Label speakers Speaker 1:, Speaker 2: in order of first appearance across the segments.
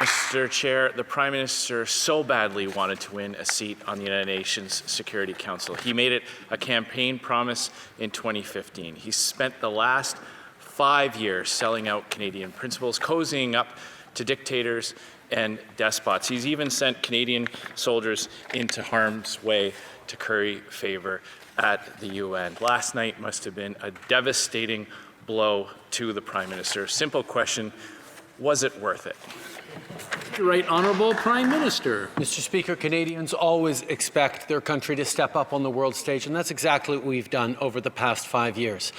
Speaker 1: Mr. Chair, the Prime Minister so badly wanted to win a seat on the United Nations Security Council. He made it a campaign promise in 2015. He spent the last 5 years selling out Canadian principles, cozying up to dictators and despots. He's even sent Canadian soldiers into harm's way to curry favor at the UN. Last night must have been a devastating blow to the Prime Minister. Simple question, was it worth it?
Speaker 2: The Right Honourable Prime Minister.
Speaker 3: Mr. Speaker, Canadians always expect their country to step up on the world stage, and that's exactly what we've done over the past 5 years.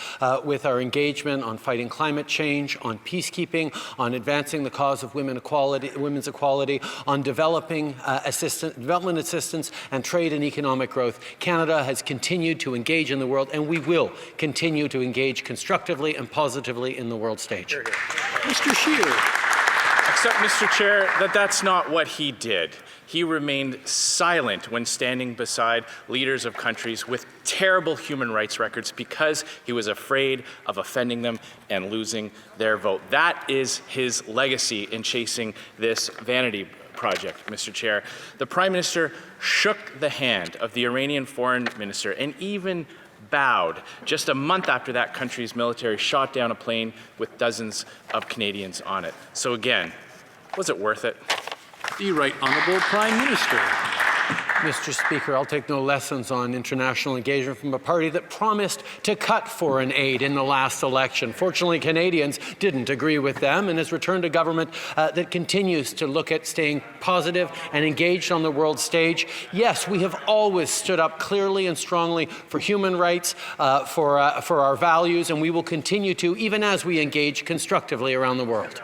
Speaker 3: With our engagement on fighting climate change, on peacekeeping, on advancing the cause of women's equality, on development assistance and trade and economic growth, Canada has continued to engage in the world, and we will continue to engage constructively and positively in the world stage.
Speaker 2: Mr. Scheer.
Speaker 1: Except, Mr. Chair, that's not what he did. He remained silent when standing beside leaders of countries with terrible human rights records because he was afraid of offending them and losing their vote. That is his legacy in chasing this vanity project, Mr. Chair. The Prime Minister shook the hand of the Iranian Foreign Minister and even bowed just a month after that country's military shot down a plane with dozens of Canadians on it. So again, was it worth it?
Speaker 2: The Right Honourable Prime Minister.
Speaker 3: Mr. Speaker, I'll take no lessons on international engagement from a party that promised to cut foreign aid in the last election. Fortunately, Canadians didn't agree with them and has returned a government that continues to look at staying positive and engaged on the world stage. Yes, we have always stood up clearly and strongly for human rights, for our values, and we will continue to, even as we engage constructively around the world.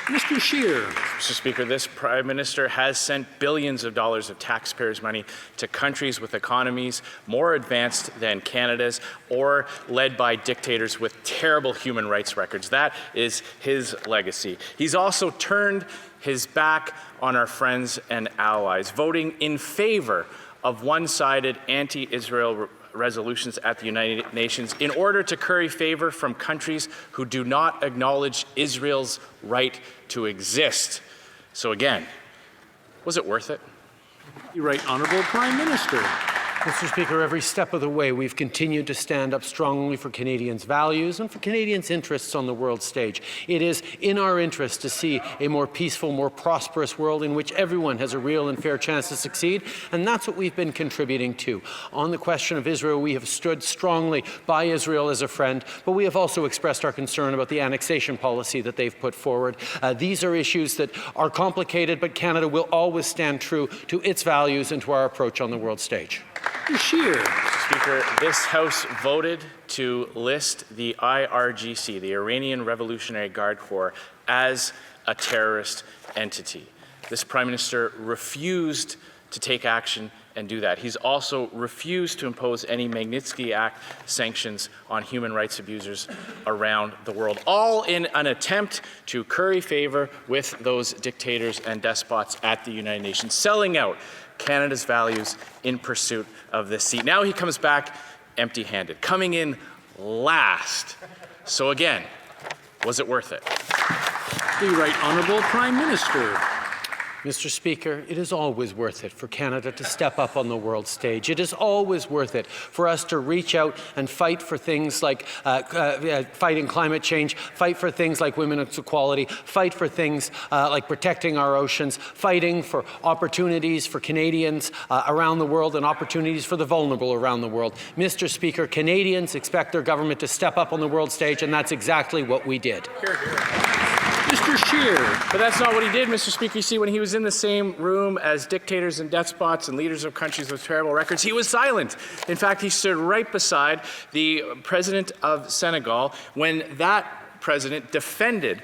Speaker 2: Mr. Scheer.
Speaker 1: Mr. Speaker, this Prime Minister has sent billions of dollars of taxpayers' money to countries with economies more advanced than Canada's or led by dictators with terrible human rights records. That is his legacy. He's also turned his back on our friends and allies, voting in favor of one-sided anti-Israel resolutions at the United Nations in order to curry favor from countries who do not acknowledge Israel's right to exist. So again, was it worth it?
Speaker 2: The Right Honourable Prime Minister.
Speaker 3: Mr. Speaker, every step of the way, we've continued to stand up strongly for Canadians' values and for Canadians' interests on the world stage. It is in our interest to see a more peaceful, more prosperous world in which everyone has a real and fair chance to succeed, and that's what we've been contributing to. On the question of Israel, we have stood strongly by Israel as a friend, but we have also expressed our concern about the annexation policy that they've put forward. These are issues that are complicated, but Canada will always stand true to its values and to our approach on the world stage.
Speaker 2: Scheer.
Speaker 1: Mr. Speaker, this House voted to list the IRGC, the Iranian Revolutionary Guard Corps, as a terrorist entity. This Prime Minister refused to take action and do that. He's also refused to impose any Magnitsky Act sanctions on human rights abusers around the world, all in an attempt to curry favor with those dictators and despots at the United Nations, selling out Canada's values in pursuit of this seat. Now he comes back empty-handed, coming in last. So again, was it worth it?
Speaker 2: The Right Honourable Prime Minister.
Speaker 3: Mr. Speaker, it is always worth it for Canada to step up on the world stage. It is always worth it for us to reach out and fight for things like fighting climate change, fight for things like women's equality, fight for things like protecting our oceans, fighting for opportunities for Canadians around the world and opportunities for the vulnerable around the world. Mr. Speaker, Canadians expect their government to step up on the world stage, and that's exactly what we did.
Speaker 1: Hear, hear.
Speaker 2: Mr. Scheer.
Speaker 1: But that's not what he did, Mr. Speaker. You see, when he was in the same room as dictators and despots and leaders of countries with terrible records, he was silent. In fact, he stood right beside the president of Senegal when that president defended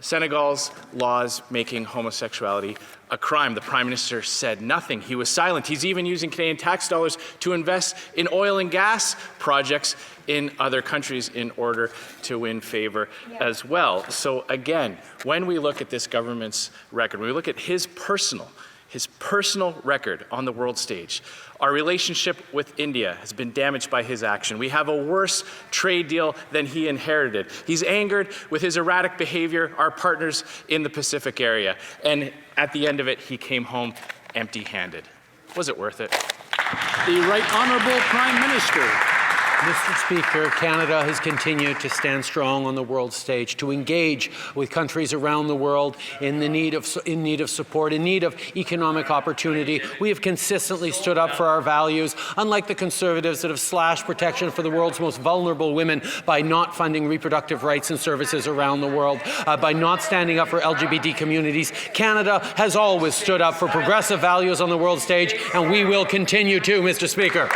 Speaker 1: Senegal's laws making homosexuality a crime. The Prime Minister said nothing. He was silent. He's even using Canadian tax dollars to invest in oil and gas projects in other countries in order to win favor as well. So again, when we look at this government's record, when we look at his personal his personal record on the world stage. Our relationship with India has been damaged by his action. We have a worse trade deal than he inherited. He's angered with his erratic behavior our partners in the Pacific area. And at the end of it, he came home empty-handed. Was it worth it?
Speaker 2: The Right Honourable Prime Minister.
Speaker 3: Mr. Speaker, Canada has continued to stand strong on the world stage, to engage with countries around the world in need of support, in need of economic opportunity. We have consistently stood up for our values, unlike the Conservatives that have slashed protection for the world's most vulnerable women by not funding reproductive rights and services around the world, by not standing up for LGBT communities. Canada has always stood up for progressive values on the world stage, and we will continue to, Mr. Speaker.